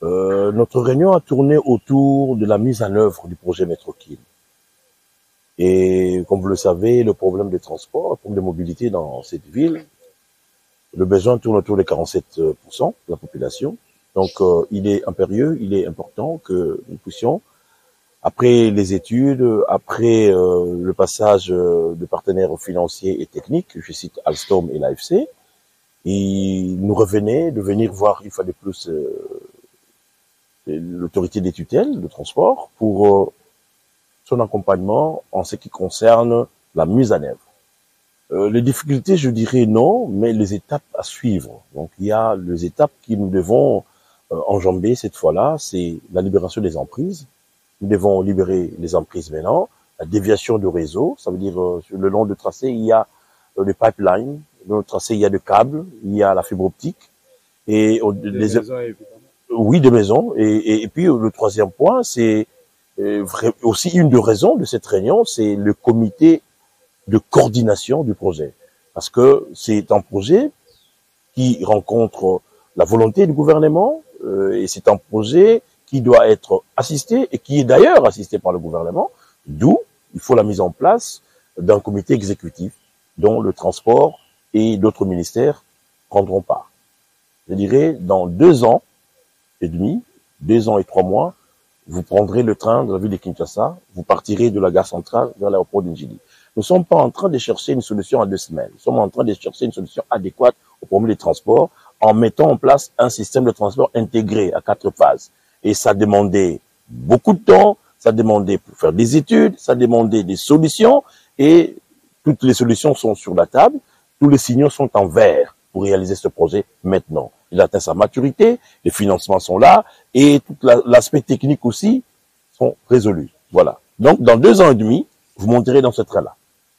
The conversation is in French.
Notre réunion a tourné autour de la mise en œuvre du projet Métro-Kiel. Et comme vous le savez, le problème de transport, le problème de mobilité dans cette ville, le besoin tourne autour de 47% de la population. Donc, il est impérieux, il est important que nous puissions, après les études, après le passage de partenaires financiers et techniques, je cite Alstom et l'AFC, il nous revenait de venir voir une fois de plus l'autorité des tutelles de transport pour son accompagnement en ce qui concerne la mise en œuvre. Les difficultés, je dirais non, mais les étapes à suivre. Donc, il y a les étapes que nous devons enjamber cette fois-là, c'est la libération des emprises. Nous devons libérer les emprises maintenant. La déviation du réseau, ça veut dire sur le long du tracé, il y a le pipeline. Dans le tracé, il y a des câbles, il y a la fibre optique. Et maisons, évidemment. Oui, des maisons. Et puis, le troisième point, c'est aussi une des raisons de cette réunion, c'est le comité de coordination du projet. Parce que c'est un projet qui rencontre la volonté du gouvernement et c'est un projet qui doit être assisté et qui est d'ailleurs assisté par le gouvernement, d'où il faut la mise en place d'un comité exécutif dont le transport et d'autres ministères prendront part. Je dirais, dans 2 ans et demi, 2 ans et 3 mois, vous prendrez le train de la ville de Kinshasa, vous partirez de la gare centrale vers l'aéroport d'Indjili. Nous ne sommes pas en train de chercher une solution en 2 semaines. Nous sommes en train de chercher une solution adéquate au problème des transports en mettant en place un système de transport intégré à 4 phases. Et ça demandait beaucoup de temps, ça demandait pour faire des études, ça demandait des solutions et toutes les solutions sont sur la table, tous les signaux sont en vert pour réaliser ce projet maintenant. Il atteint sa maturité, les financements sont là et tout l'aspect technique aussi sont résolus. Voilà. Donc, dans 2 ans et demi, vous monterez dans ce train-là.